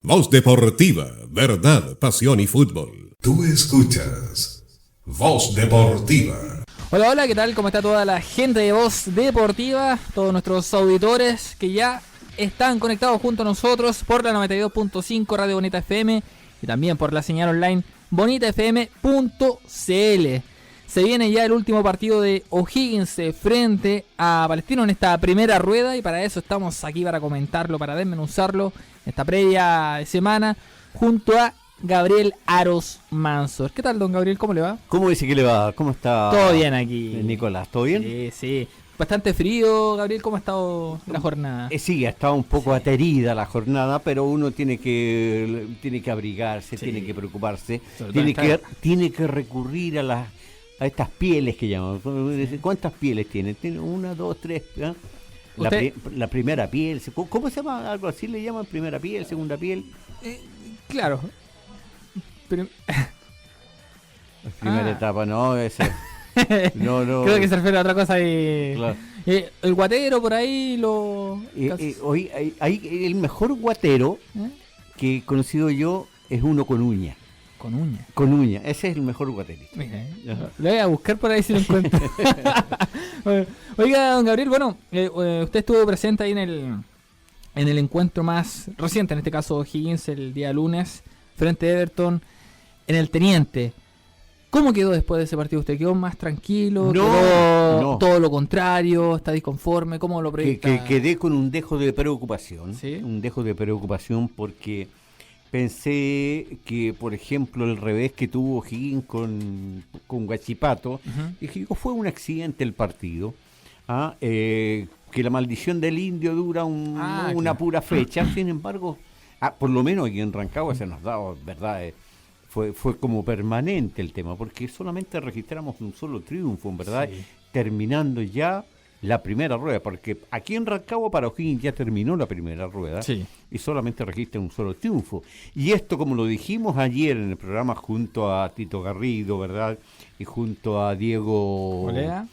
Voz Deportiva, verdad, pasión y fútbol. Tú escuchas Voz Deportiva. Hola, hola, ¿qué tal? ¿Cómo está toda la gente de Voz Deportiva? Todos nuestros auditores que ya están conectados junto a nosotros por la 92.5 Radio Bonita FM y también por la señal online bonitafm.cl. Se viene ya el último partido de O'Higgins frente a Palestino en esta primera rueda y para eso estamos aquí para comentarlo, para desmenuzarlo esta previa de semana junto a Gabriel Aros Mansor. ¿Qué tal, don Gabriel? ¿Cómo le va? ¿Cómo dice que le va? ¿Cómo está? Todo bien aquí. Nicolás, ¿todo bien? Sí, sí. Bastante frío, Gabriel. ¿Cómo ha estado la jornada? Sí, ha estado un poco aterida la jornada, pero uno tiene que abrigarse, tiene que preocuparse, tiene que recurrir a estas pieles que llaman. ¿Cuántas pieles tiene? Tiene una, dos, tres. ¿eh? La primera piel. ¿Cómo se llama? Algo así le llaman, primera piel, segunda piel. Claro. Primera etapa, no, ese. No. Creo que se refiere a otra cosa y... Claro. El guatero por ahí hoy hay el mejor guatero que he conocido yo es uno con uña. ¿Con uña? Con uña, ese es el mejor guaterista. Mira, lo voy a buscar por ahí si lo encuentro. Oiga, don Gabriel, bueno, usted estuvo presente ahí en el encuentro más reciente, en este caso O'Higgins, el día lunes, frente a Everton, en el Teniente. ¿Cómo quedó después de ese partido? ¿Usted quedó más tranquilo? No. ¿Todo lo contrario? ¿Está disconforme? ¿Cómo lo proyecta? Quedé con un dejo de preocupación. ¿Sí? Un dejo de preocupación porque pensé que, por ejemplo, el revés que tuvo O'Higgins con Huachipato, dije, fue un accidente el partido. Que la maldición del indio dura una pura fecha. Sin embargo, por lo menos aquí en Rancagua se nos da, ¿verdad? Fue como permanente el tema, porque solamente registramos un solo triunfo, ¿verdad? Sí. Terminando ya la primera rueda, porque aquí en Rancagua para O'Higgins ya terminó la primera rueda, sí, y solamente registra un solo triunfo. Y esto, como lo dijimos ayer en el programa junto a Tito Garrido, ¿verdad? Y junto a Diego Olea.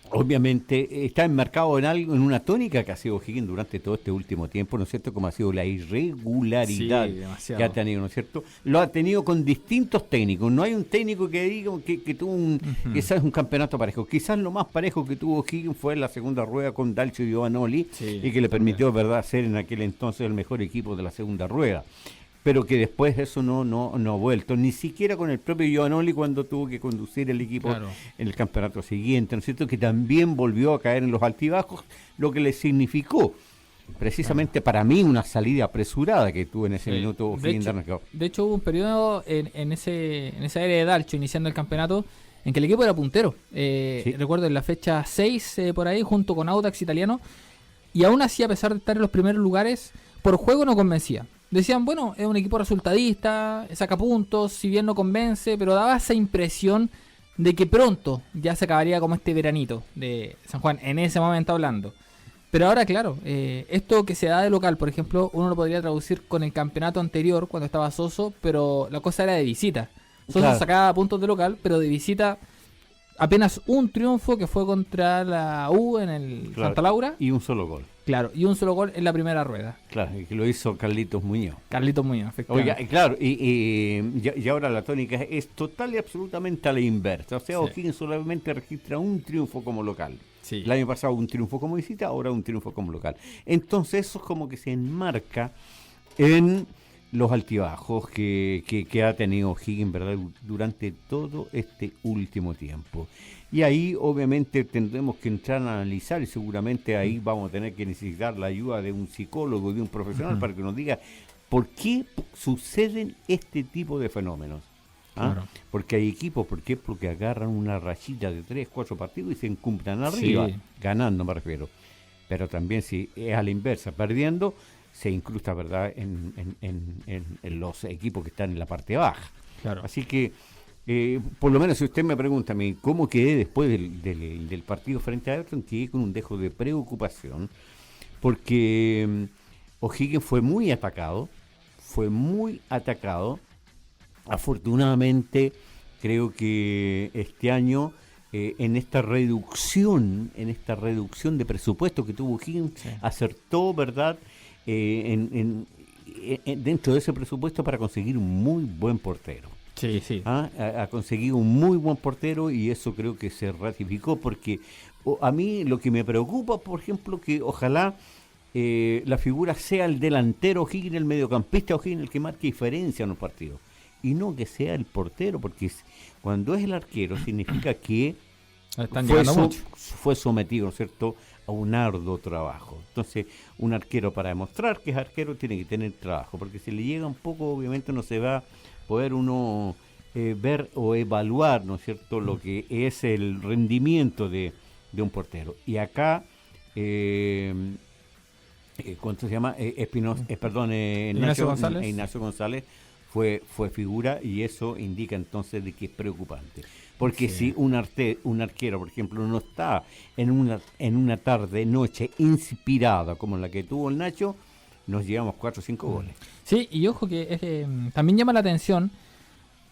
Obviamente está enmarcado en una tónica que ha sido O'Higgins durante todo este último tiempo, ¿no es cierto? Como ha sido la irregularidad que ha tenido, ¿no es cierto? Lo ha tenido con distintos técnicos. No hay un técnico que diga que tuvo quizás un campeonato parejo. Quizás lo más parejo que tuvo O'Higgins fue en la segunda rueda con Dalcio y Giovanoli, y que le permitió, ¿verdad?, ser en aquel entonces el mejor equipo de la segunda rueda. Pero que después eso no ha vuelto, ni siquiera con el propio Giovanoli cuando tuvo que conducir el equipo en el campeonato siguiente, ¿no es cierto?, que también volvió a caer en los altibajos, lo que le significó precisamente para mí una salida apresurada que tuvo en ese minuto. De hecho hubo un periodo en esa área de Dalcho, iniciando el campeonato, en que el equipo era puntero. Recuerdo en la fecha 6 por ahí, junto con Audax Italiano, y aún así, a pesar de estar en los primeros lugares, por juego no convencía. Decían, bueno, es un equipo resultadista, saca puntos, si bien no convence, pero daba esa impresión de que pronto ya se acabaría como este veranito de San Juan, en ese momento hablando. Pero ahora, claro, esto que se da de local, por ejemplo, uno lo podría traducir con el campeonato anterior, cuando estaba Soso, pero la cosa era de visita. Soso sacaba puntos de local, pero de visita apenas un triunfo, que fue contra la U en el Santa Laura. Y un solo gol. Claro, y un solo gol en la primera rueda. Claro, y que lo hizo Carlitos Muñoz. Efectivamente. Oiga, claro, y ahora la tónica es total y absolutamente a la inversa. O sea, O'Higgins solamente registra un triunfo como local. Sí. El año pasado un triunfo como visita, ahora un triunfo como local. Entonces eso es como que se enmarca en los altibajos que ha tenido O'Higgins, ¿verdad?, durante todo este último tiempo. Y ahí obviamente tendremos que entrar a analizar, y seguramente ahí vamos a tener que necesitar la ayuda de un psicólogo, de un profesional, para que nos diga por qué suceden este tipo de fenómenos. Claro. Porque hay equipos, ¿por qué? Porque agarran una rachita de 3, 4 partidos y se encumbran arriba, ganando me refiero. Pero también si es a la inversa, perdiendo, se incrusta, ¿verdad?, en los equipos que están en la parte baja. Claro. Así que, por lo menos si usted me pregunta a mí cómo quedé después del partido frente a Everton, quedé con un dejo de preocupación, porque O'Higgins fue muy atacado. Afortunadamente, creo que este año, en esta reducción de presupuesto que tuvo O'Higgins, acertó, ¿verdad?, dentro de ese presupuesto para conseguir un muy buen portero. Sí, sí. Ha conseguido un muy buen portero y eso creo que se ratificó porque a mí lo que me preocupa, por ejemplo, que ojalá la figura sea el delantero O'Higgins, el mediocampista O'Higgins, el que marque diferencia en los partidos. Y no que sea el portero, porque cuando es el arquero significa que fue sometido, ¿no es cierto?, a un arduo trabajo. Entonces, un arquero para demostrar que es arquero tiene que tener trabajo, porque si le llega un poco, obviamente no se va a poder uno ver o evaluar, ¿no es cierto?, lo que es el rendimiento de un portero. Y acá, ¿cuánto se llama? Ignacio González fue figura y eso indica entonces de que es preocupante. Porque si un arquero, por ejemplo, no está en una tarde, noche inspirada como la que tuvo el Nacho, nos llevamos 4 o 5 goles. Sí, y ojo que también llama la atención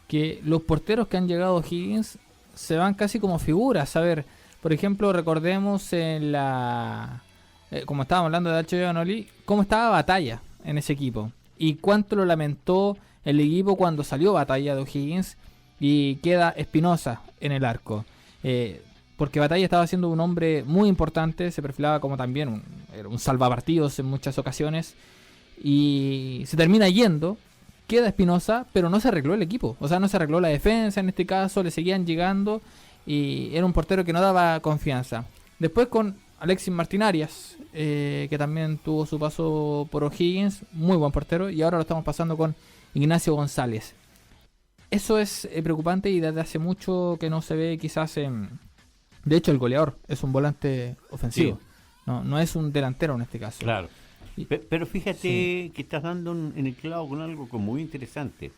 que los porteros que han llegado a O'Higgins se van casi como figuras. A ver, por ejemplo, recordemos en como estábamos hablando de Dacho Giovanoli, cómo estaba Batalla en ese equipo. Y cuánto lo lamentó el equipo cuando salió Batalla de O'Higgins y queda Espinosa en el arco. Porque Batalla estaba siendo un hombre muy importante, se perfilaba como también un salvapartidos en muchas ocasiones. Y se termina yendo, queda Espinosa, pero no se arregló el equipo. O sea, no se arregló la defensa en este caso, le seguían llegando y era un portero que no daba confianza. Después con Alexis Martín Arias, que también tuvo su paso por O'Higgins, muy buen portero, y ahora lo estamos pasando con Ignacio González. Eso es preocupante y desde hace mucho que no se ve quizás de hecho el goleador es un volante ofensivo, sí. No es un delantero en este caso. Claro. Pero fíjate que estás dando en el clavo con algo muy interesante.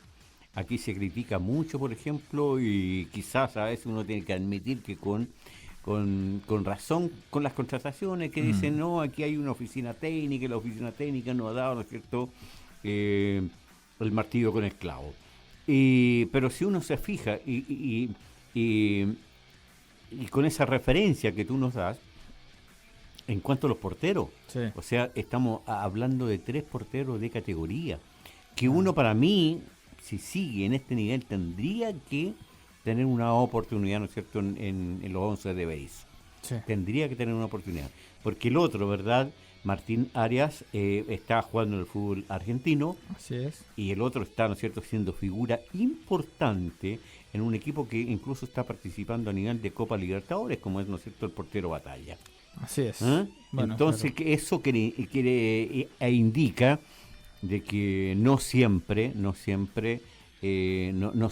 Aquí se critica mucho, por ejemplo, y quizás a veces uno tiene que admitir que con razón con las contrataciones que dicen, no, aquí hay una oficina técnica y la oficina técnica no ha dado, ¿no es cierto?, el martillo con el clavo. Pero si uno se fija y con esa referencia que tú nos das, en cuanto a los porteros, sí. O sea, estamos hablando de 3 porteros de categoría, que uno para mí, si sigue en este nivel, tendría que tener una oportunidad, ¿no es cierto?, en los 11 de base. Sí. Tendría que tener una oportunidad. Porque el otro, ¿verdad?, Martín Arias está jugando en el fútbol argentino. Así es. Y el otro está, ¿no es cierto?, siendo figura importante en un equipo que incluso está participando a nivel de Copa Libertadores, como es, ¿no es cierto?, el portero Batalla. Así es. Bueno, entonces, que eso quiere indica de que no siempre no se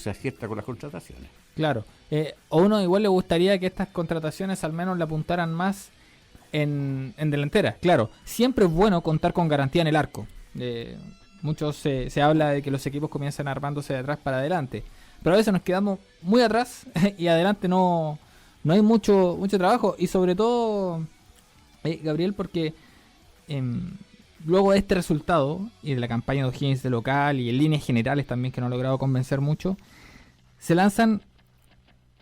acierta con las contrataciones. Claro. A uno igual le gustaría que estas contrataciones al menos le apuntaran más en delantera. Claro, siempre es bueno contar con garantía en el arco. Muchos se habla de que los equipos comienzan armándose de atrás para adelante, pero a veces nos quedamos muy atrás y adelante no hay mucho trabajo. Y sobre todo, Gabriel, porque luego de este resultado y de la campaña de O'Higgins de local y en líneas generales también, que no ha logrado convencer mucho, se lanzan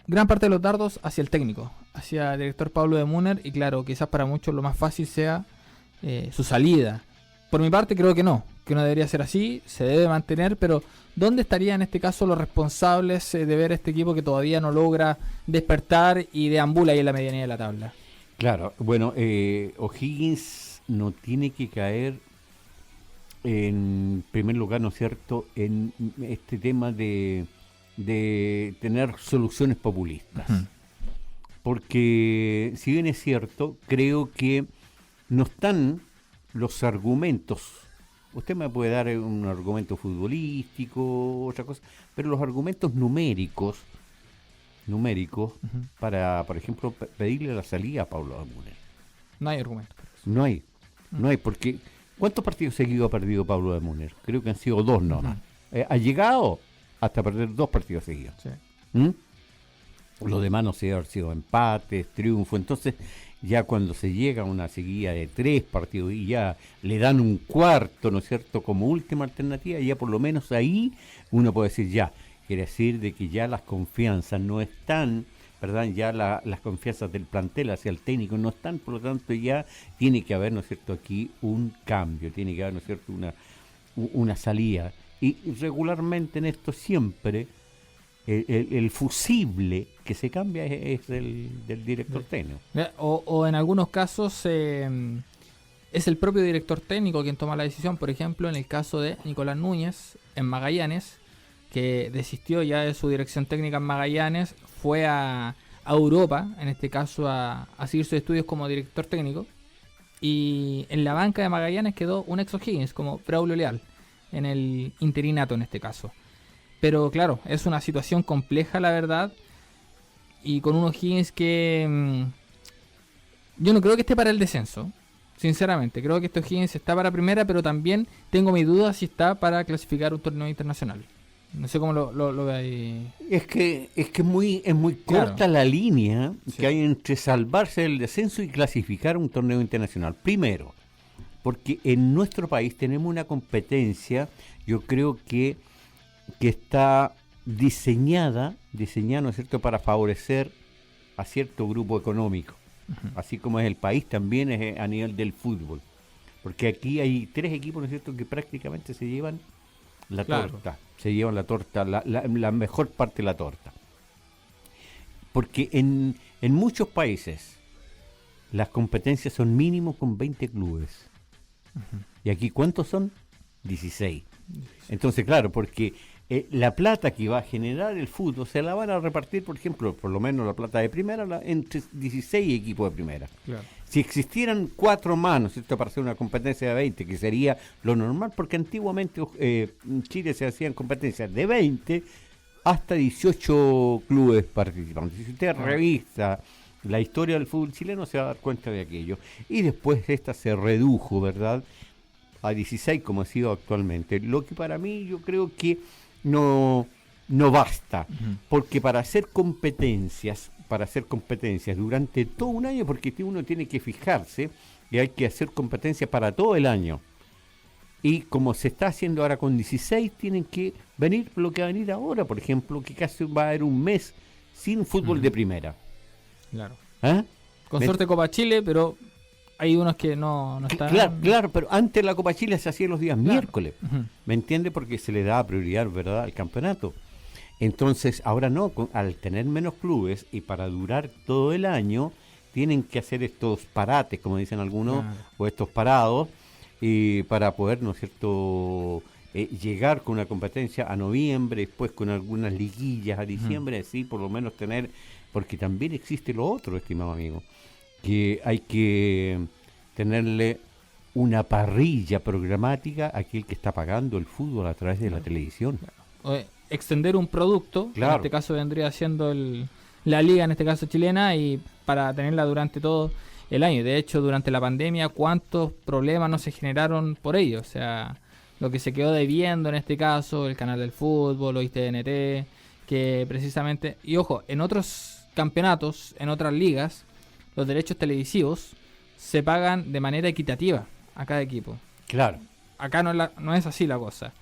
gran parte de los dardos hacia el técnico, hacia el director Pablo de Munner, y claro, quizás para muchos lo más fácil sea su salida. Por mi parte creo que no debería ser así, se debe mantener, pero ¿dónde estarían en este caso los responsables de ver este equipo que todavía no logra despertar y deambula ahí en la medianía de la tabla? Claro, bueno, O'Higgins no tiene que caer en primer lugar, ¿no es cierto?, en este tema de tener soluciones populistas. Uh-huh. Porque, si bien es cierto, creo que no están los argumentos. Usted me puede dar un argumento futbolístico, otra cosa, pero los argumentos numéricos, uh-huh, para, por ejemplo, pedirle la salida a Pablo Munner. No hay argumentos. No hay, porque ¿cuántos partidos seguidos ha perdido Pablo Munner? Creo que han sido 2 nomás. Uh-huh. Ha llegado hasta perder 2 partidos seguidos. Sí. Lo demás no se ha sido empates, triunfo. Entonces, ya cuando se llega a una seguida de 3 partidos y ya le dan un cuarto, ¿no es cierto?, como última alternativa, ya por lo menos ahí uno puede decir ya. Quiere decir de que ya las confianzas no están ¿verdad? Ya las confianzas del plantel hacia el técnico no están, por lo tanto ya tiene que haber, ¿no es cierto?, aquí un cambio, tiene que haber, ¿no es cierto?, una salida. Y regularmente en esto siempre el fusible que se cambia es del director técnico. O en algunos casos es el propio director técnico quien toma la decisión. Por ejemplo, en el caso de Nicolás Núñez en Magallanes, que desistió ya de su dirección técnica en Magallanes, fue a Europa, en este caso a seguir sus estudios como director técnico, y en la banca de Magallanes quedó un ex O'Higgins como Braulio Leal, en el interinato en este caso. Pero claro, es una situación compleja, la verdad, y con un O'Higgins que yo no creo que esté para el descenso, sinceramente. Creo que este O'Higgins está para primera, pero también tengo mi duda si está para clasificar un torneo internacional. No sé cómo lo ve ahí. Es que es muy corta, claro, la línea que hay entre salvarse del descenso y clasificar un torneo internacional. Primero, porque en nuestro país tenemos una competencia, yo creo que está diseñada, ¿no es cierto?, para favorecer a cierto grupo económico. Uh-huh. Así como es el país, también es a nivel del fútbol. Porque aquí hay 3 equipos, ¿no es cierto?, que prácticamente se llevan la torta. Se llevan la torta, la mejor parte de la torta. Porque en muchos países las competencias son mínimo con 20 clubes. Uh-huh. ¿Y aquí cuántos son? 16. Entonces, claro, porque la plata que va a generar el fútbol se la van a repartir, por ejemplo, por lo menos la plata de primera, entre 16 equipos de primera. Claro. Si existieran 4 más, ¿no es cierto?, para hacer una competencia de 20, que sería lo normal, porque antiguamente en Chile se hacían competencias de 20 hasta 18 clubes participantes. Si usted revisa la historia del fútbol chileno, se va a dar cuenta de aquello. Y después esta se redujo, ¿verdad?, a 16 como ha sido actualmente. Lo que para mí yo creo que no basta, uh-huh, porque para hacer competencias durante todo un año, porque uno tiene que fijarse y hay que hacer competencias para todo el año. Y como se está haciendo ahora con 16, tienen que venir lo que va a venir ahora, por ejemplo, que casi va a haber un mes sin fútbol, uh-huh, de primera. Claro. ¿Ah? Con suerte Copa Chile, pero hay unos que no están. Claro, pero antes la Copa Chile se hacía los días miércoles. Uh-huh. ¿Me entiende? Porque se le da prioridad, ¿verdad?, al campeonato. Entonces, ahora no, al tener menos clubes y para durar todo el año, tienen que hacer estos parates, como dicen algunos, claro, o estos parados, para poder, ¿no es cierto?, llegar con una competencia a noviembre, después con algunas liguillas a diciembre, uh-huh, así por lo menos tener, porque también existe lo otro, estimado amigo, que hay que tenerle una parrilla programática a aquel que está pagando el fútbol a través de la televisión. Extender un producto, claro, en este caso vendría siendo la liga, en este caso chilena, y para tenerla durante todo el año. De hecho, durante la pandemia, ¿cuántos problemas no se generaron por ello? O sea, lo que se quedó debiendo en este caso, el canal del fútbol, o TNT, que precisamente, y ojo, en otros campeonatos, en otras ligas, los derechos televisivos se pagan de manera equitativa a cada equipo. Claro. Acá no es así la cosa.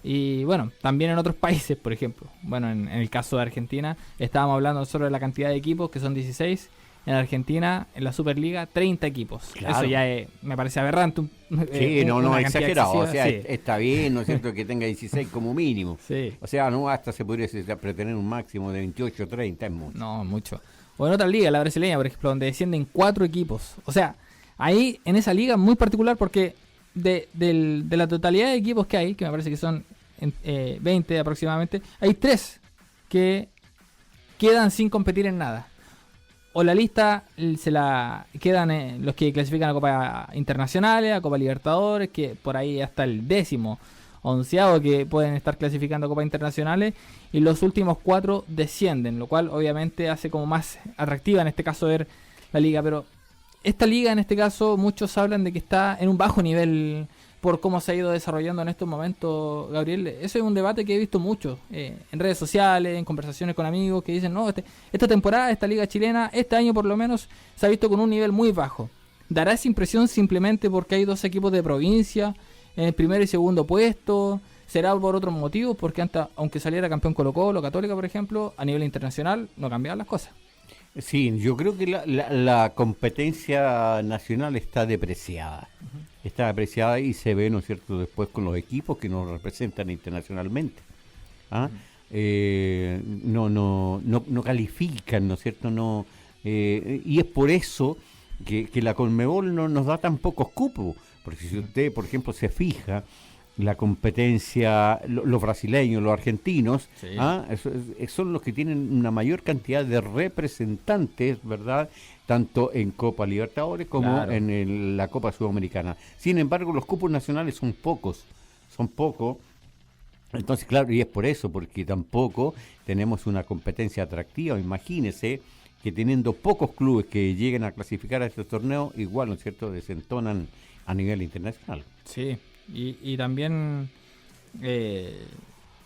Y bueno, también en otros países, por ejemplo. Bueno, en el caso de Argentina, estábamos hablando solo de la cantidad de equipos, que son 16. En Argentina, en la Superliga, 30 equipos. Claro. Eso ya me parece aberrante. Sí, no, exagerado. O sea, sí, está bien, ¿no es cierto?, que tenga 16 como mínimo. Sí. O sea, no, hasta se podría pretender un máximo de 28 o 30, es mucho. No, mucho. O en otra liga, la brasileña, por ejemplo, donde descienden 4 equipos. O sea, ahí, en esa liga, muy particular, porque de la totalidad de equipos que hay, que me parece que son 20 aproximadamente, hay 3 que quedan sin competir en nada. O la lista se la quedan los que clasifican a Copa Internacionales, a Copa Libertadores, que por ahí hasta el 10º, 11º que pueden estar clasificando a Copa Internacionales, y los últimos 4 descienden, lo cual obviamente hace como más atractiva en este caso ver la liga. Pero esta liga, en este caso, muchos hablan de que está en un bajo nivel por cómo se ha ido desarrollando en estos momentos, Gabriel. Eso es un debate que he visto mucho en redes sociales, en conversaciones con amigos que dicen, no, esta temporada, esta liga chilena, este año por lo menos, se ha visto con un nivel muy bajo. ¿Dará esa impresión simplemente porque hay 2 equipos de provincia en el primer y segundo puesto? ¿Será por otros motivos? Porque aunque saliera campeón Colo-Colo, Católica, por ejemplo, a nivel internacional no cambiaban las cosas. Sí, yo creo que la competencia nacional está depreciada. Está depreciada y se ve, ¿no es cierto?, después con los equipos que nos representan internacionalmente. No califican, ¿no es cierto? No, y es por eso que la Conmebol no nos da tan pocos cupos. Porque si usted, por ejemplo, se fija, la competencia, los brasileños, los argentinos, sí, son los que tienen una mayor cantidad de representantes, ¿verdad?, tanto en Copa Libertadores como en la Copa Sudamericana. Sin embargo, los cupos nacionales son pocos. Entonces, claro, y es por eso, porque tampoco tenemos una competencia atractiva. Imagínese que teniendo pocos clubes que lleguen a clasificar a este torneo, igual, ¿no es cierto?, desentonan a nivel internacional. Sí. Y también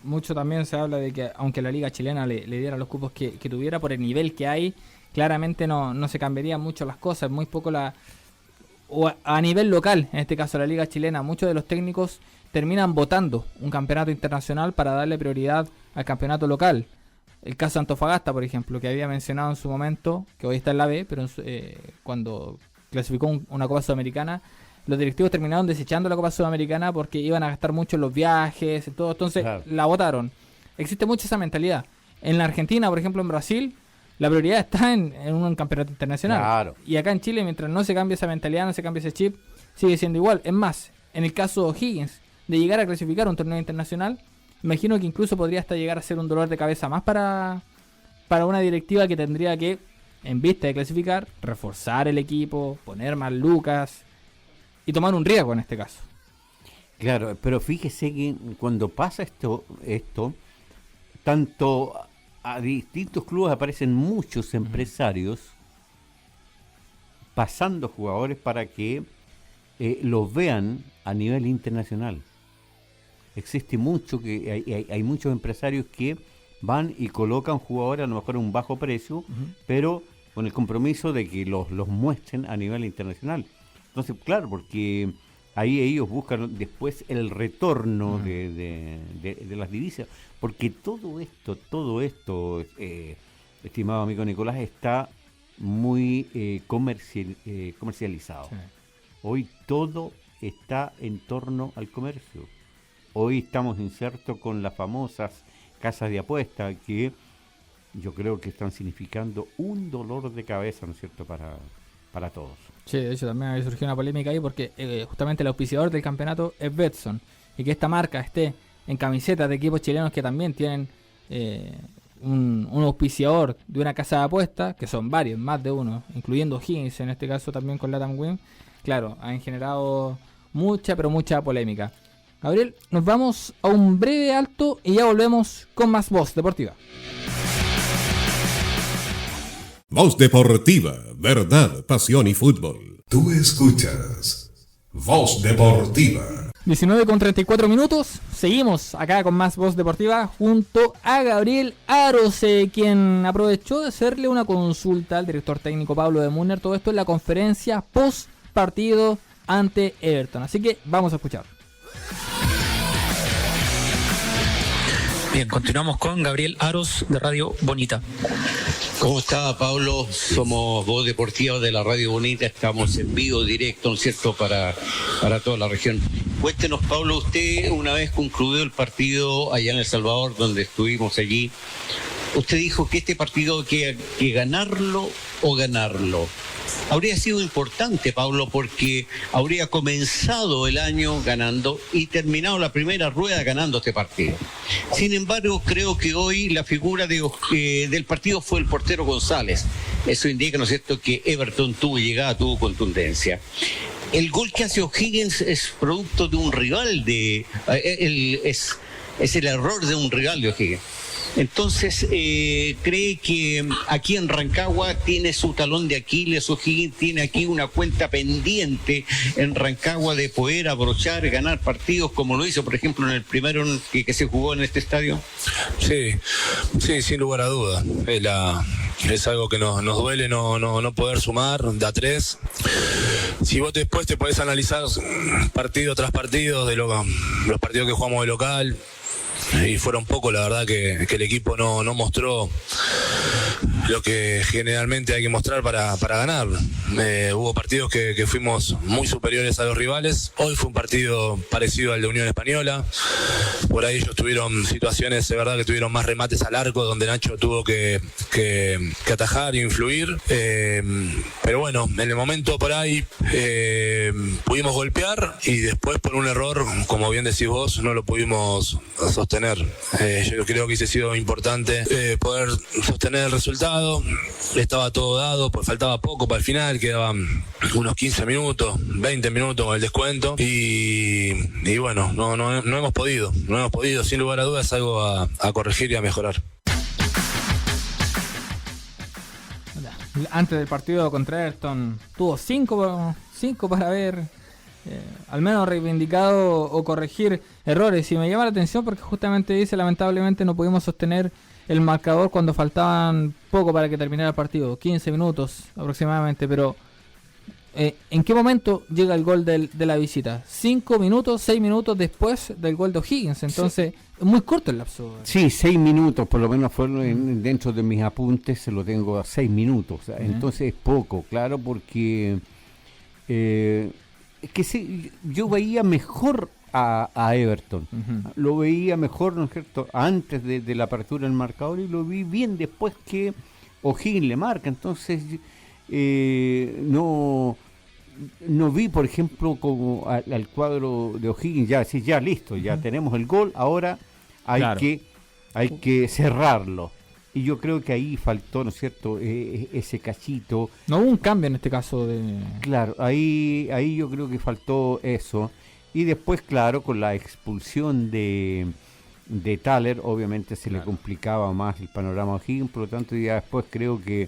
mucho también se habla de que aunque la liga chilena le diera los cupos que tuviera por el nivel que hay, claramente no se cambiarían mucho las cosas, muy poco o a nivel local, en este caso la liga chilena, muchos de los técnicos terminan votando un campeonato internacional para darle prioridad al campeonato local. El caso de Antofagasta, por ejemplo, que había mencionado en su momento, que hoy está en la B, pero cuando clasificó una Copa Sudamericana, los directivos terminaron desechando la Copa Sudamericana porque iban a gastar mucho en los viajes y todo, entonces la votaron. Existe mucho esa mentalidad. En la Argentina, por ejemplo, en Brasil, la prioridad está en un campeonato internacional. Claro. Y acá en Chile, mientras no se cambie esa mentalidad, no se cambie ese chip, sigue siendo igual. Es más, en el caso de O'Higgins, de llegar a clasificar un torneo internacional, imagino que incluso podría hasta llegar a ser un dolor de cabeza más para una directiva que tendría que, en vista de clasificar, reforzar el equipo, poner más lucas y tomar un riesgo en este caso. Claro, pero fíjese que cuando pasa esto, tanto a distintos clubes aparecen muchos empresarios pasando jugadores para que los vean a nivel internacional. Existe mucho, que hay muchos empresarios que van y colocan jugadores a lo mejor a un bajo precio, pero con el compromiso de que los muestren a nivel internacional. Entonces, claro, porque ahí ellos buscan después el retorno de las divisas, porque todo esto, estimado amigo Nicolás, está muy comercializado. Sí. Hoy todo está en torno al comercio. Hoy estamos insertos con las famosas casas de apuesta que yo creo que están significando un dolor de cabeza, ¿no es cierto?, para todos. Sí, de hecho también había surgido una polémica ahí porque justamente el auspiciador del campeonato es Betson, y que esta marca esté en camisetas de equipos chilenos que también tienen un auspiciador de una casa de apuestas, que son varios, más de uno, incluyendo Higgins en este caso también con Latam Win, claro, han generado mucha polémica. Gabriel, nos vamos a un breve alto y ya volvemos con más Voz Deportiva. Voz Deportiva, verdad, pasión y fútbol. Tú escuchas Voz Deportiva. 19:34 minutos. Seguimos acá con más Voz Deportiva junto a Gabriel Arose, quien aprovechó de hacerle una consulta al director técnico Pablo de Munner. Todo esto en la conferencia post partido ante Everton. Así que vamos a escuchar. Bien, continuamos con Gabriel Aros de Radio Bonita. ¿Cómo está, Pablo? Somos Voz Deportiva de la Radio Bonita, estamos en vivo, directo, ¿no es cierto?, para toda la región. Cuéntenos, Pablo, usted una vez concluido el partido allá en El Salvador, donde estuvimos allí, usted dijo que este partido hay que ganarlo o ganarlo. Habría sido importante, Pablo, porque habría comenzado el año ganando y terminado la primera rueda ganando este partido. Sin embargo, creo que hoy la figura del partido fue el portero González. Eso indica, ¿no es cierto?, que Everton tuvo llegada, tuvo contundencia. El gol que hace O'Higgins es producto de un rival es el error de un rival de O'Higgins. Entonces, cree que aquí en Rancagua tiene su talón de Aquiles, O'Higgins tiene aquí una cuenta pendiente en Rancagua de poder abrochar, ganar partidos como lo hizo, por ejemplo, en el primero que se jugó en este estadio. Sí, sin lugar a dudas. Es algo que nos duele no poder sumar, da 3. Si vos después te podés analizar partido tras partido de los partidos que jugamos de local, y fueron pocos, la verdad que el equipo no mostró lo que generalmente hay que mostrar para ganar. Hubo partidos que fuimos muy superiores a los rivales. Hoy fue un partido parecido al de Unión Española. Por ahí ellos tuvieron situaciones, de verdad que tuvieron más remates al arco, donde Nacho tuvo que atajar e influir. Pero bueno, en el momento por ahí pudimos golpear y después por un error, como bien decís vos, no lo pudimos sostener. Yo creo que hubiese sido importante poder sostener el resultado. Estaba todo dado, pues faltaba poco para el final, quedaban unos 15 minutos, 20 minutos con el descuento y bueno, no hemos podido, sin lugar a dudas, es algo a corregir y a mejorar. Antes del partido contra Everton tuvo 5 para ver, al menos reivindicado o corregir errores, y me llama la atención porque justamente dice, lamentablemente no pudimos sostener el marcador cuando faltaban poco para que terminara el partido, 15 minutos aproximadamente, pero ¿en qué momento llega el gol de la visita? 5 minutos, 6 minutos después del gol de O'Higgins, entonces sí, es muy corto el lapso. Sí, 6 minutos, por lo menos fueron dentro de mis apuntes, se lo tengo a 6 minutos, entonces es poco, claro, porque es que sí, yo veía mejor a Everton, lo veía mejor, ¿no es cierto?, antes de la apertura del marcador, y lo vi bien después que O'Higgins le marca. Entonces no vi, por ejemplo, como al cuadro de O'Higgins ya listo, ya tenemos el gol, ahora hay que cerrarlo. Y yo creo que ahí faltó, ¿no es cierto?, ese cachito. No hubo un cambio en este caso Claro, ahí yo creo que faltó eso. Y después, claro, con la expulsión de Thaler, obviamente se le complicaba más el panorama a O'Higgins, por lo tanto ya después creo que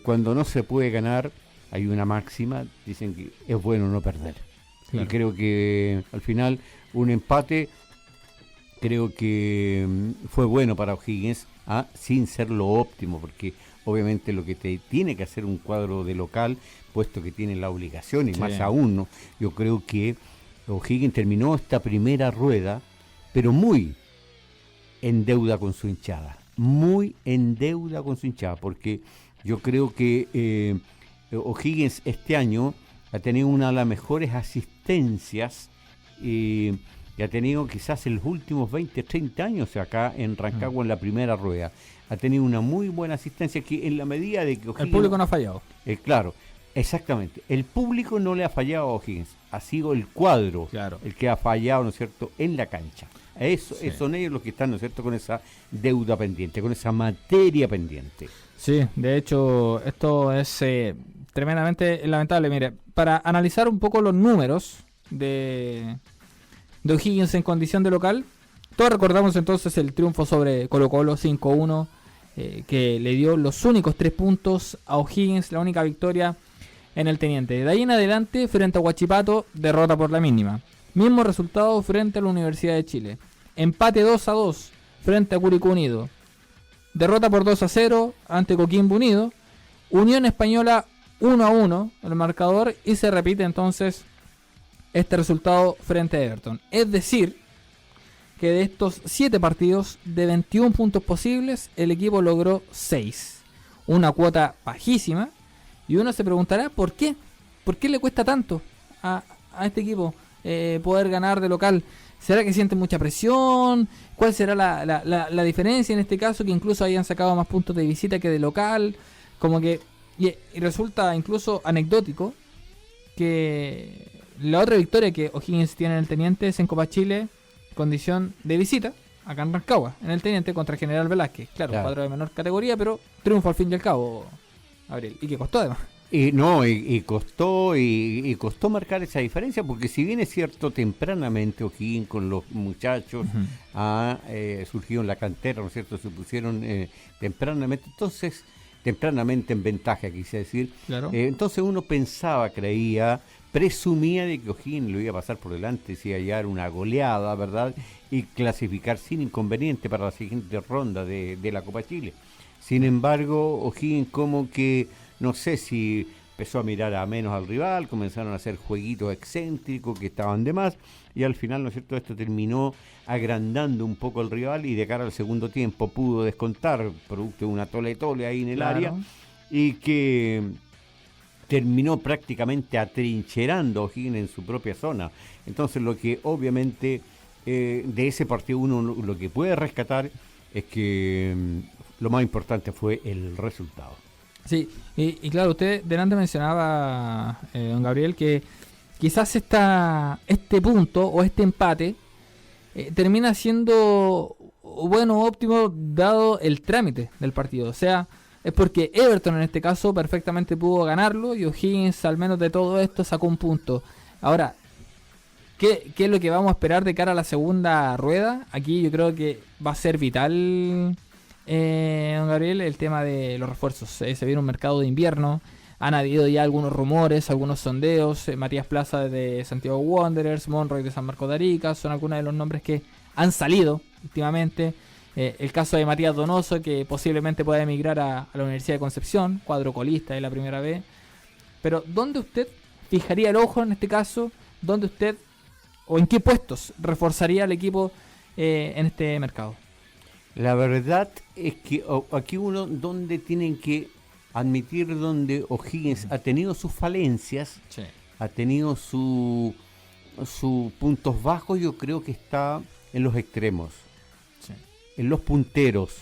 cuando no se puede ganar, hay una máxima, dicen que es bueno no perder. Claro. Y creo que al final un empate creo que fue bueno para O'Higgins, sin ser lo óptimo, porque obviamente lo que te tiene que hacer un cuadro de local, puesto que tiene la obligación, y más aún, ¿no? Yo creo que O'Higgins terminó esta primera rueda, pero muy en deuda con su hinchada, porque yo creo que O'Higgins este año ha tenido una de las mejores asistencias y ha tenido quizás en los últimos 20, 30 años acá en Rancagua en la primera rueda. Ha tenido una muy buena asistencia que en la medida de que O'Higgins, el público no ha fallado. Claro, exactamente. El público no le ha fallado a O'Higgins, ha sido el cuadro el que ha fallado, ¿no es cierto?, en la cancha. Son ellos los que están, ¿no es cierto?, con esa deuda pendiente, con esa materia pendiente. Sí, de hecho, esto es tremendamente lamentable. Mire, para analizar un poco los números de O'Higgins en condición de local, todos recordamos entonces el triunfo sobre Colo-Colo 5-1, que le dio los únicos 3 puntos a O'Higgins, la única victoria en el Teniente. De ahí en adelante, frente a Huachipato, derrota por la mínima. Mismo resultado frente a la Universidad de Chile. Empate 2-2 frente a Curicó Unido. Derrota por 2-0 ante Coquimbo Unido. Unión Española 1-1 el marcador, y se repite entonces este resultado frente a Everton. Es decir, que de estos 7 partidos, de 21 puntos posibles, el equipo logró 6. Una cuota bajísima. Y uno se preguntará, ¿por qué? ¿Por qué le cuesta tanto a este equipo poder ganar de local? ¿Será que sienten mucha presión? ¿Cuál será la diferencia en este caso? Que incluso hayan sacado más puntos de visita que de local. Como que y resulta incluso anecdótico que la otra victoria que O'Higgins tiene en el Teniente es en Copa Chile, condición de visita, acá en Rancagua, en el Teniente contra General Velázquez. Claro, un cuadro de menor categoría, pero triunfo al fin y al cabo, Gabriel. Y que costó además. Y costó marcar esa diferencia, porque si bien es cierto, tempranamente O'Higgins con los muchachos surgió en la cantera, ¿no es cierto? Se pusieron tempranamente en ventaja, quise decir. Claro. Entonces uno pensaba, presumía de que O'Higgins lo iba a pasar por delante, si hallar una goleada, ¿verdad? Y clasificar sin inconveniente para la siguiente ronda de la Copa Chile. Sin embargo, O'Higgins como que, no sé si empezó a mirar a menos al rival, comenzaron a hacer jueguitos excéntricos que estaban de más, y al final, ¿no es cierto?, esto terminó agrandando un poco al rival, y de cara al segundo tiempo pudo descontar, producto de una tole-tole ahí en el área, y que terminó prácticamente atrincherando a O'Higgins en su propia zona. Entonces, lo que obviamente de ese partido uno lo que puede rescatar es que lo más importante fue el resultado. Sí, y claro, usted delante mencionaba, don Gabriel, que quizás este punto o este empate termina siendo bueno, óptimo, dado el trámite del partido. O sea, es porque Everton en este caso perfectamente pudo ganarlo y O'Higgins, al menos de todo esto, sacó un punto. Ahora, ¿qué es lo que vamos a esperar de cara a la segunda rueda? Aquí yo creo que va a ser vital, don Gabriel, el tema de los refuerzos. Se viene un mercado de invierno, han habido ya algunos rumores, algunos sondeos. Matías Plaza de Santiago Wanderers, Monroy de San Marcos de Arica, son algunos de los nombres que han salido últimamente. El caso de Matías Donoso, que posiblemente pueda emigrar a la Universidad de Concepción, cuadro colista de la primera vez. Pero ¿dónde usted fijaría el ojo en este caso? ¿Dónde usted, o en qué puestos reforzaría el equipo en este mercado? La verdad es que aquí uno donde tienen que admitir donde O'Higgins ha tenido sus falencias, sí, ha tenido sus puntos bajos, yo creo que está en los extremos, sí, en los punteros.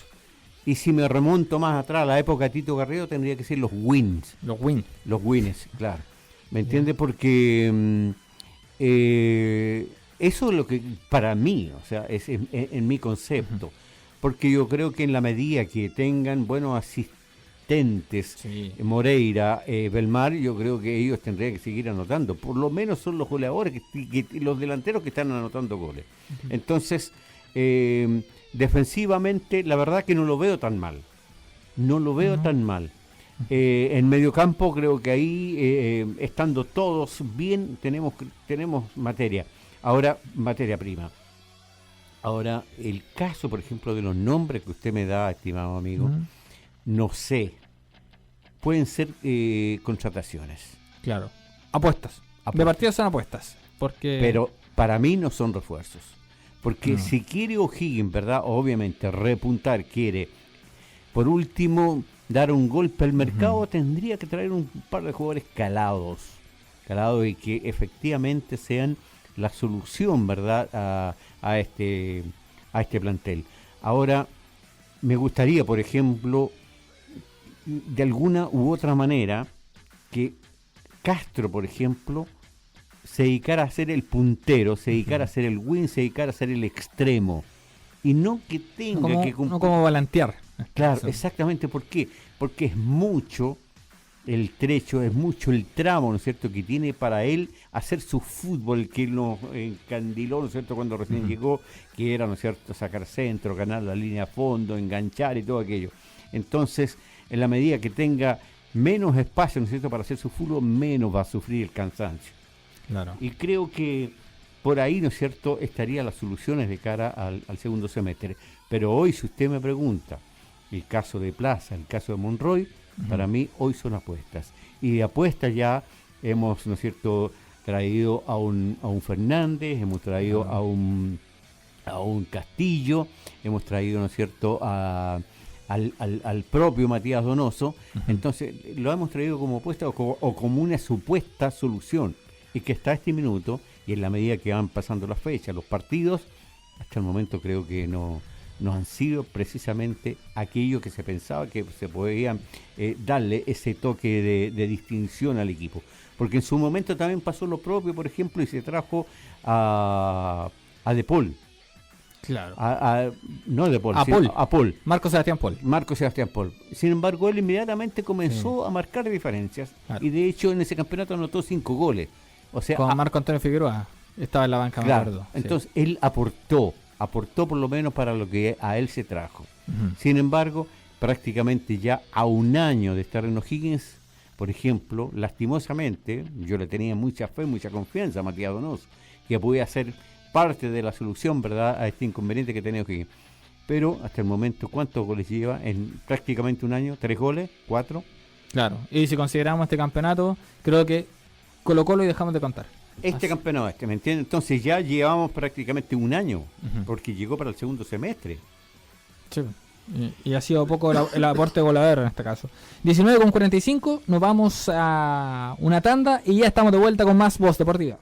Y si me remonto más atrás a la época de Tito Garrido, tendría que ser los wins. Los wins, claro. ¿Me entiende? Porque eso es lo que, para mí, o sea, es en mi concepto. Porque yo creo que en la medida que tengan buenos asistentes, sí, Moreira, Belmar, yo creo que ellos tendrían que seguir anotando. Por lo menos son los goleadores, los delanteros que están anotando goles. Entonces, defensivamente, la verdad que no lo veo tan mal. No lo veo tan mal. En mediocampo creo que ahí, estando todos bien, tenemos materia. Ahora, materia prima. Ahora, el caso, por ejemplo, de los nombres que usted me da, estimado amigo, no sé. Pueden ser contrataciones. Claro. Apuestas. De partida son apuestas. Pero para mí no son refuerzos. Porque si quiere O'Higgins, ¿verdad? Obviamente, repuntar, quiere, por último, dar un golpe al mercado, tendría que traer un par de jugadores calados y que efectivamente sean la solución, ¿verdad?, a este plantel. Ahora, me gustaría, por ejemplo, de alguna u otra manera, que Castro, por ejemplo, se dedicara a ser el puntero, se dedicara a ser el win, se dedicara a ser el extremo. Y no que tenga que cumplir. No como volantear. Claro, eso. Exactamente. ¿Por qué? Porque es mucho el trecho, es mucho el tramo, ¿no es cierto?, que tiene para él hacer su fútbol, que nos encandiló, ¿no es cierto?, cuando recién llegó, que era, ¿no es cierto?, sacar centro, ganar la línea a fondo, enganchar y todo aquello. Entonces, en la medida que tenga menos espacio, ¿no es cierto?, para hacer su fútbol, menos va a sufrir el cansancio. Claro. Y creo que por ahí, ¿no es cierto?, estarían las soluciones de cara al segundo semestre. Pero hoy, si usted me pregunta, el caso de Plaza, el caso de Monroy, para mí hoy son apuestas. Y de apuestas ya hemos, ¿no es cierto?, traído a un Fernández, hemos traído a un Castillo, hemos traído, ¿no es cierto?, al propio Matías Donoso. Entonces lo hemos traído como apuesta o como una supuesta solución, y que hasta este minuto, y en la medida que van pasando las fechas, los partidos, hasta el momento creo que no han sido precisamente aquello que se pensaba que se podían darle ese toque de distinción al equipo. Porque en su momento también pasó lo propio, por ejemplo, y se trajo a De Paul. Claro. No De Paul, a Paul. Marco Sebastián Paul. Sin embargo, él inmediatamente comenzó a marcar diferencias, claro, y de hecho en ese campeonato anotó 5 goles. O sea, con Marco Antonio Figueroa estaba en la banca, claro, me acuerdo. Entonces él aportó por lo menos para lo que a él se trajo. Sin embargo, prácticamente ya a un año de estar en O'Higgins, por ejemplo, lastimosamente, yo le tenía mucha fe, mucha confianza a Matías Donoso, que podía ser parte de la solución, ¿verdad?, a este inconveniente que tenía O'Higgins. Pero hasta el momento, ¿cuántos goles lleva en prácticamente un año? ¿3 goles? ¿4? Claro, y si consideramos este campeonato, creo que Colo-Colo y dejamos de contar. Campeonato, ¿me entiendes? Entonces ya llevamos prácticamente un año, porque llegó para el segundo semestre. Sí, y ha sido poco el aporte goleador en este caso. 19:45, nos vamos a una tanda y ya estamos de vuelta con más Voz Deportiva.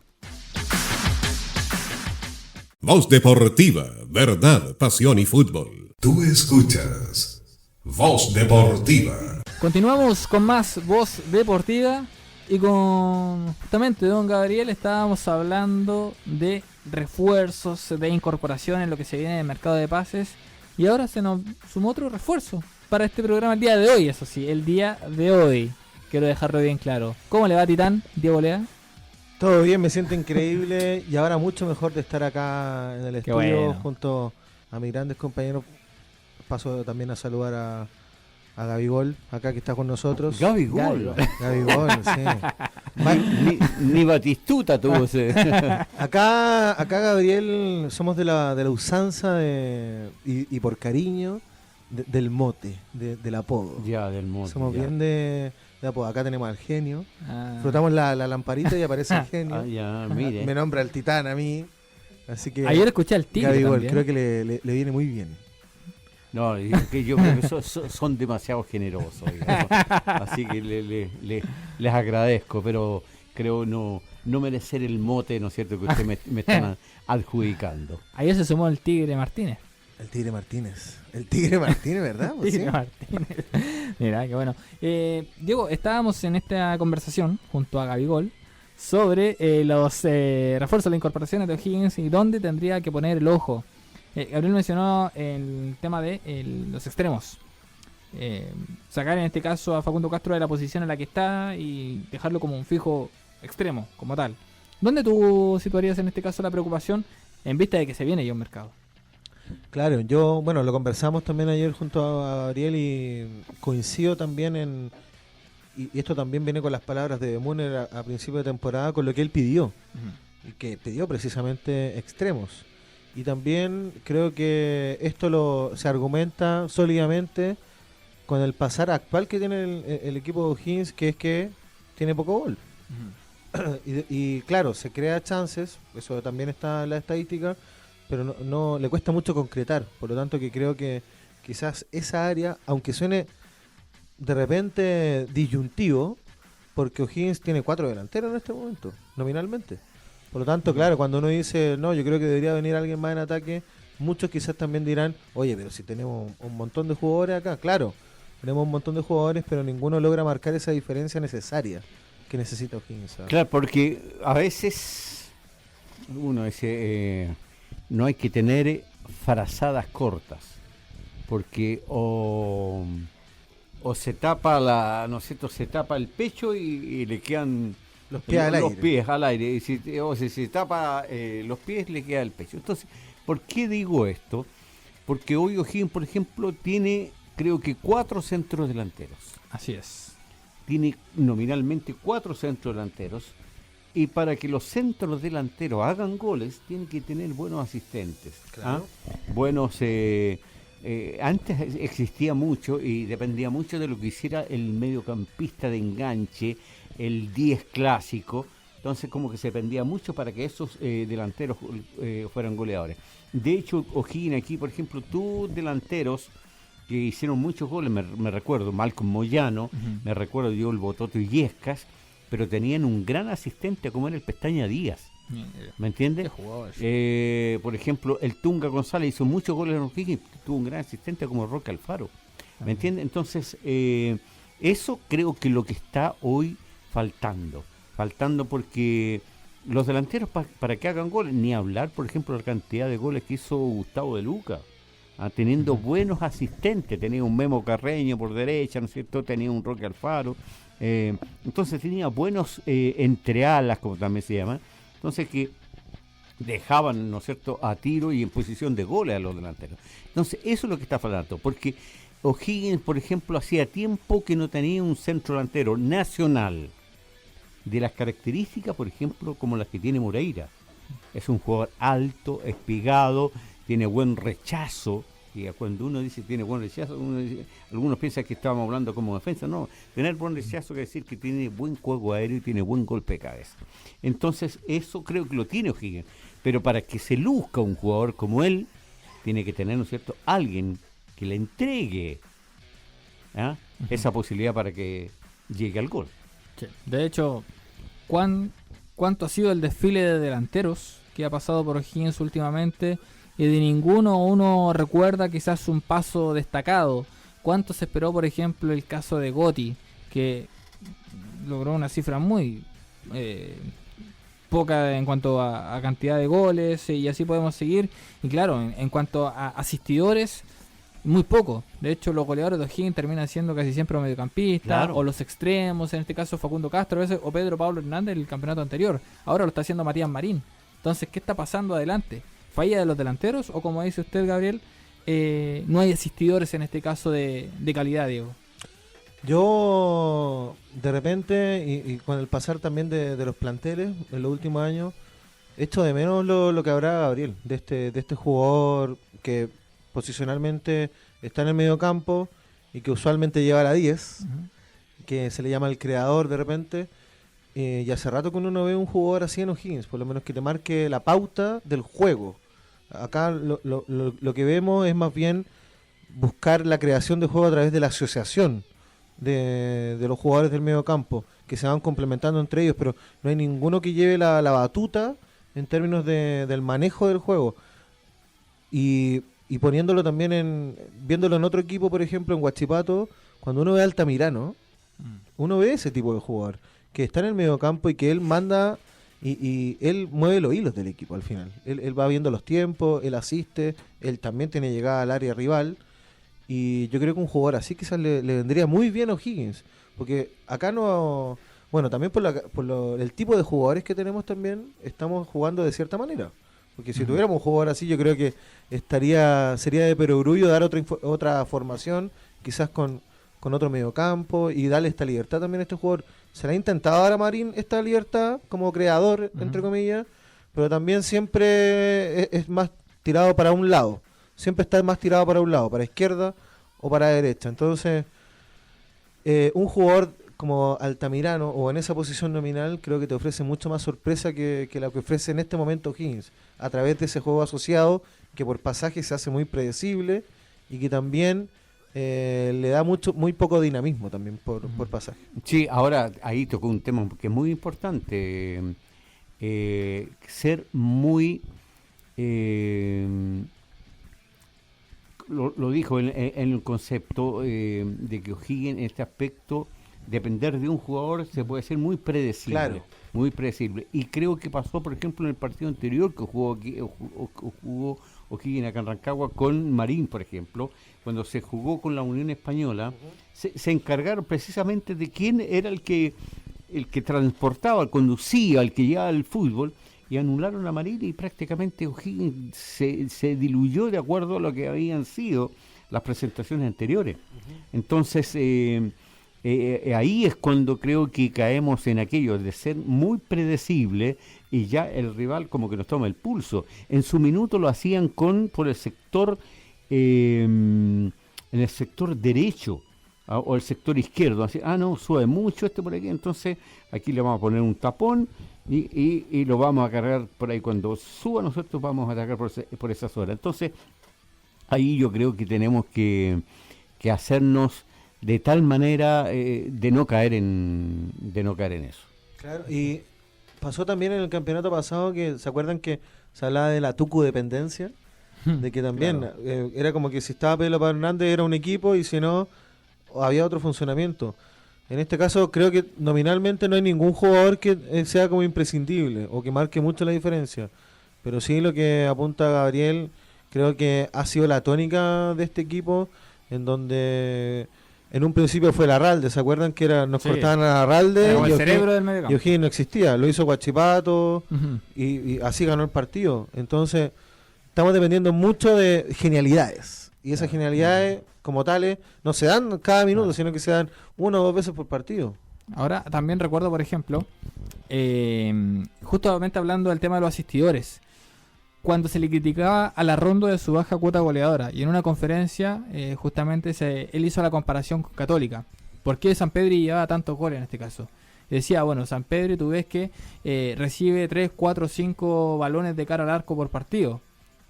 Voz Deportiva, verdad, pasión y fútbol. Tú escuchas Voz Deportiva. Continuamos con más Voz Deportiva y con justamente don Gabriel estábamos hablando de refuerzos, de incorporación en lo que se viene en el mercado de pases y ahora se nos sumó otro refuerzo para este programa el día de hoy, eso sí, el día de hoy. Quiero dejarlo bien claro. ¿Cómo le va, Titán? Diego Lea. Todo bien, me siento increíble y ahora mucho mejor de estar acá en el estudio junto a mis grandes compañeros. Paso también a saludar a Gabigol, acá que está con nosotros. Gabigol, sí. Ni Batistuta tuvo ese. Acá Gabriel, somos de la usanza y por cariño del mote, del apodo. Ya, del mote. Somos bien de apodo. Acá tenemos al genio. Frotamos la lamparita y aparece el genio. Mire. Me nombra el Titán a mí. Así que ayer escuché al Tigre Gabigol, también. creo que le viene muy bien. No, yo creo que son demasiado generosos, digamos. Así que les agradezco, pero creo no merecer el mote, ¿no es cierto?, que ustedes me están adjudicando. Ayer se sumó el Tigre Martínez. El Tigre Martínez, ¿verdad? Pues Tigre Martínez. Mira, qué bueno. Diego, estábamos en esta conversación junto a Gabigol sobre los refuerzos, las incorporaciones de O'Higgins y dónde tendría que poner el ojo. Gabriel mencionó el tema de los extremos. Sacar en este caso a Facundo Castro de la posición en la que está y dejarlo como un fijo extremo, como tal. ¿Dónde tú situarías en este caso la preocupación en vista de que se viene ya un mercado? Claro, lo conversamos también ayer junto a Gabriel y coincido también y esto también viene con las palabras de Müller a principio de temporada, con lo que él pidió, y que pidió precisamente extremos. Y también creo que esto se argumenta sólidamente con el pasar actual que tiene el equipo de O'Higgins, que es que tiene poco gol. Y claro, se crea chances, eso también está en la estadística, pero no le cuesta mucho concretar. Por lo tanto, que creo que quizás esa área, aunque suene de repente disyuntivo, porque O'Higgins tiene 4 delanteros en este momento, nominalmente. Por lo tanto, claro, cuando uno dice, no, yo creo que debería venir alguien más en ataque, muchos quizás también dirán, oye, pero si tenemos un montón de jugadores acá, claro, tenemos un montón de jugadores, pero ninguno logra marcar esa diferencia necesaria que necesita O'Higgins. Claro, porque a veces uno dice, no hay que tener frazadas cortas, porque o se tapa ¿no es cierto?, se tapa el pecho y le quedan los pies al aire, o si se tapa los pies le queda el pecho. Entonces, ¿por qué digo esto? Porque hoy O'Higgins, por ejemplo, tiene, creo que 4 centros delanteros. Así es. Tiene nominalmente 4 centros delanteros, y para que los centros delanteros hagan goles, tienen que tener buenos asistentes. Claro. Buenos... antes existía mucho y dependía mucho de lo que hiciera el mediocampista de enganche, el 10 clásico. Entonces como que se dependía mucho para que esos delanteros fueran goleadores. De hecho, O'Higgins aquí, por ejemplo, tuvo delanteros que hicieron muchos goles. Me recuerdo Malcolm Moyano, me recuerdo Diego el Bototo y Yescas, pero tenían un gran asistente como era el Pestaña Díaz. ¿Me entiendes? Por ejemplo, el Tunga González hizo muchos goles en O'Higgins, tuvo un gran asistente como Roque Alfaro. ¿Me entiendes? Entonces, eso creo que lo que está hoy faltando porque los delanteros para que hagan goles, ni hablar, por ejemplo, la cantidad de goles que hizo Gustavo de Luca, teniendo buenos asistentes, tenía un Memo Carreño por derecha, ¿no es cierto?, tenía un Roque Alfaro, entonces tenía buenos entrealas, como también se llama. Entonces que dejaban, ¿no es cierto?, a tiro y en posición de goles a los delanteros. Entonces eso es lo que está faltando, porque O'Higgins, por ejemplo, hacía tiempo que no tenía un centro delantero nacional de las características, por ejemplo, como las que tiene Moreira. Es un jugador alto, espigado, tiene buen rechazo, jerarquía. Cuando uno dice tiene buen rechazo, algunos piensan que estábamos hablando como defensa. No, tener buen rechazo quiere decir que tiene buen juego aéreo y tiene buen golpe de cabeza. Entonces, eso creo que lo tiene O'Higgins. Pero para que se luzca un jugador como él, tiene que tener, ¿no es cierto?, alguien que le entregue esa posibilidad para que llegue al gol. Sí. De hecho, ¿cuánto ha sido el desfile de delanteros que ha pasado por O'Higgins últimamente? Y de ninguno uno recuerda quizás un paso destacado. ¿Cuánto se esperó, por ejemplo, el caso de Gotti, que logró una cifra muy poca en cuanto a cantidad de goles, y así podemos seguir? Y claro, en cuanto a asistidores, muy poco. De hecho, los goleadores de O'Higgins terminan siendo casi siempre mediocampistas, claro, o los extremos, en este caso Facundo Castro, a veces, o Pedro Pablo Hernández en el campeonato anterior. Ahora lo está haciendo Matías Marín. Entonces, ¿qué está pasando adelante? ¿Falla de los delanteros? O como dice usted, Gabriel, no hay asistidores en este caso de calidad, Diego. Yo, de repente, y con el pasar también de los planteles en los últimos años, echo de menos lo que habrá Gabriel, de este jugador que posicionalmente está en el medio campo y que usualmente lleva la 10, que se le llama el creador de repente, y hace rato que uno no ve un jugador así en O'Higgins, por lo menos que te marque la pauta del juego. Acá lo que vemos es más bien buscar la creación de juego a través de la asociación de los jugadores del medio campo, que se van complementando entre ellos, pero no hay ninguno que lleve la batuta en términos del manejo del juego. Y poniéndolo también viéndolo en otro equipo, por ejemplo en Huachipato, cuando uno ve a Altamirano, uno ve ese tipo de jugador que está en el medio campo y que él manda y él mueve los hilos del equipo al final. Él va viendo los tiempos, él asiste, él también tiene llegada al área rival, y yo creo que un jugador así quizás le vendría muy bien a O'Higgins, porque acá no... Bueno, también por el tipo de jugadores que tenemos también estamos jugando de cierta manera. Porque si tuviéramos un jugador así, yo creo que sería de perogrullo dar otra formación, quizás con otro mediocampo, y darle esta libertad también a este jugador. Se le ha intentado dar a Marín esta libertad como creador, entre comillas, pero también siempre es más tirado para un lado. Siempre está más tirado para un lado, para izquierda o para derecha. Entonces, un jugador como Altamirano o en esa posición nominal creo que te ofrece mucho más sorpresa que la que ofrece en este momento O'Higgins, a través de ese juego asociado que por pasaje se hace muy predecible y que también le da muy poco dinamismo también por pasaje. Sí, ahora ahí tocó un tema que es muy importante, ser muy lo dijo en el concepto de que O'Higgins en este aspecto, depender de un jugador se puede ser muy predecible. Claro. Muy predecible. Y creo que pasó, por ejemplo, en el partido anterior que jugó O'Higgins acá en Rancagua con Marín, por ejemplo, cuando se jugó con la Unión Española, se encargaron precisamente de quién era el que transportaba, conducía, el que llevaba el fútbol, y anularon a Marín y prácticamente O'Higgins se diluyó de acuerdo a lo que habían sido las presentaciones anteriores. Entonces, ahí es cuando creo que caemos en aquello de ser muy predecible y ya el rival como que nos toma el pulso. En su minuto lo hacían por el sector, en el sector derecho o el sector izquierdo. Así, no, sube mucho por aquí, entonces aquí le vamos a poner un tapón y lo vamos a cargar por ahí. Cuando suba nosotros vamos a atacar por esas horas. Entonces ahí yo creo que tenemos que hacernos de tal manera de no caer en eso. Claro, y pasó también en el campeonato pasado que, ¿se acuerdan que se hablaba de la tucu-dependencia? De que también claro, era como que si estaba Pedro Pablo Hernández era un equipo y si no, había otro funcionamiento. En este caso creo que nominalmente no hay ningún jugador que sea como imprescindible o que marque mucho la diferencia. Pero sí lo que apunta Gabriel, creo que ha sido la tónica de este equipo, en donde... En un principio fue Larralde, ¿se acuerdan que nos cortaban a Larralde? El cerebro del medio campo. Y O'Higgins no existía, lo hizo Huachipato y así ganó el partido. Entonces, estamos dependiendo mucho de genialidades. Y esas genialidades, como tales, no se dan cada minuto, sino que se dan 1 o 2 veces por partido. Ahora, también recuerdo, por ejemplo, justamente hablando del tema de los asistidores, cuando se le criticaba a la Rondo de su baja cuota goleadora. Y en una conferencia, justamente, él hizo la comparación con Católica. ¿Por qué San Pedro llevaba tantos goles en este caso? Y decía, bueno, San Pedro, tú ves que recibe 3, 4, 5 balones de cara al arco por partido.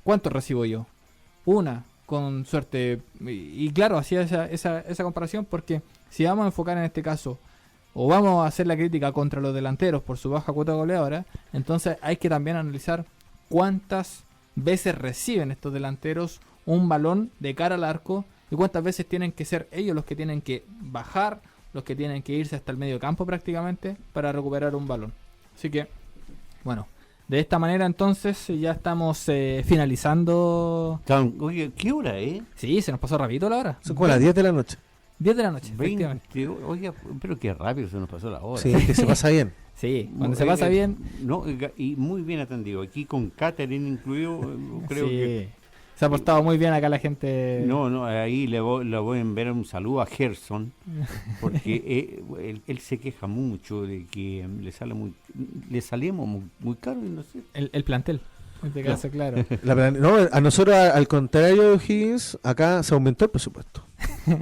¿Cuántos recibo yo? Una, con suerte. Y claro, hacía esa comparación porque si vamos a enfocar en este caso, o vamos a hacer la crítica contra los delanteros por su baja cuota goleadora, entonces hay que también analizar cuántas veces reciben estos delanteros un balón de cara al arco y cuántas veces tienen que ser ellos los que tienen que bajar, los que tienen que irse hasta el medio campo prácticamente para recuperar un balón. Así que, bueno, de esta manera entonces ya estamos finalizando. Oye, ¿qué hora es? Sí, se nos pasó rapidito la hora. Son como las 10 de la noche. 10 de la noche, 20, oye, pero qué rápido se nos pasó la hora. Sí, que se pasa bien. Sí, cuando se pasa bien. No, y muy bien atendido. Aquí con catering incluido, creo que... Se ha portado muy bien acá la gente. No, ahí le voy a enviar un saludo a Gerson, porque él se queja mucho de que le salimos muy caro. Y no sé. El plantel, en este caso, claro. No, a nosotros, al contrario de O'Higgins, acá se aumentó el presupuesto.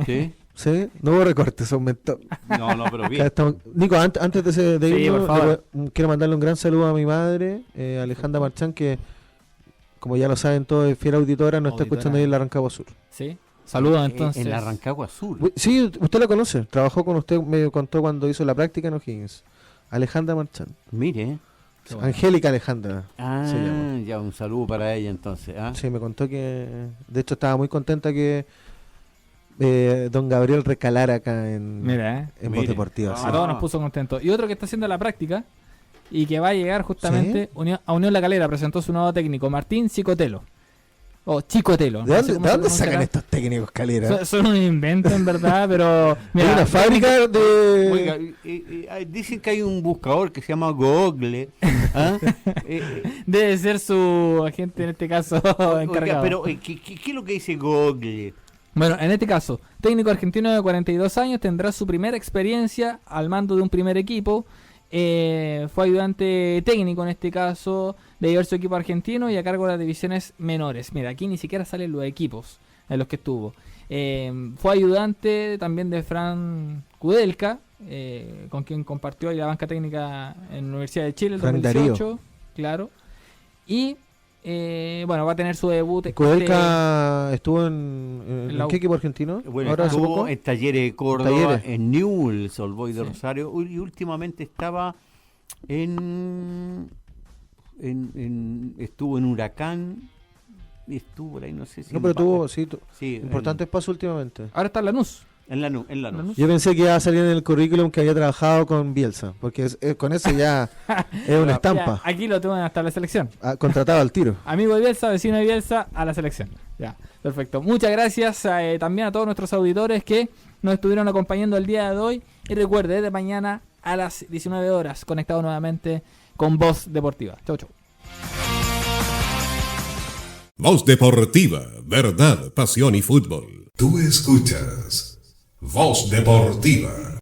¿Sí? Sí, no hubo recorte, se aumentó. No, pero bien. Nico, antes de sí, irnos, por favor. quiero mandarle un gran saludo a mi madre, Alejandra Marchán, que como ya lo saben todos, es fiel auditora, nos está escuchando ahí en la Rancagua Sur. Sí, saludos entonces. En la Rancagua Sur. Sí, usted la conoce, trabajó con usted, me contó cuando hizo la práctica en O'Higgins. Alejandra Marchán. Mire. Bueno. Angélica Alejandra. Ya, un saludo para ella entonces. Sí, me contó que, de hecho, estaba muy contenta que don Gabriel recalara acá en Voz Deportiva. A todos nos puso contentos. Y otro que está haciendo la práctica y que va a llegar justamente a Unión La Calera, presentó su nuevo técnico, Martín Cicotelo. O Chicotelo. ¿De dónde sacan estos técnicos, Calera? Son un invento, en verdad, pero... Mira, hay una fábrica de... Oiga, dicen que hay un buscador que se llama Google. Debe ser su agente, en este caso, encargado. Oiga, pero ¿qué es lo que dice Google? Bueno, en este caso, técnico argentino de 42 años, tendrá su primera experiencia al mando de un primer equipo. Fue ayudante técnico en este caso de diversos equipos argentinos y a cargo de las divisiones menores. Mira, aquí ni siquiera salen los equipos en los que estuvo. Fue ayudante también de Fran Kudelka, con quien compartió ahí la banca técnica en la Universidad de Chile en 2018. Darío. Claro. Y bueno, va a tener su debut. Kudelka estuvo en ¿qué equipo argentino? Bueno, ahora estuvo en Talleres de Córdoba, en Newell's Old Boys de Rosario, y últimamente estaba estuvo en Huracán, y estuvo por ahí, no sé si... No, pero tuvo, importante espacio últimamente. Ahora está en Lanús. En Lanús. Yo pensé que iba a salir en el currículum que había trabajado con Bielsa, porque con eso ya es una estampa. Ya, aquí lo tengo hasta la selección. Contratado al tiro. Amigo de Bielsa, vecino de Bielsa, a la selección. Ya, perfecto. Muchas gracias también a todos nuestros auditores que nos estuvieron acompañando el día de hoy. Y recuerde, desde mañana a las 19 horas, conectado nuevamente con Voz Deportiva. Chau, chau. Voz Deportiva, verdad, pasión y fútbol. Tú escuchas Voz Deportiva.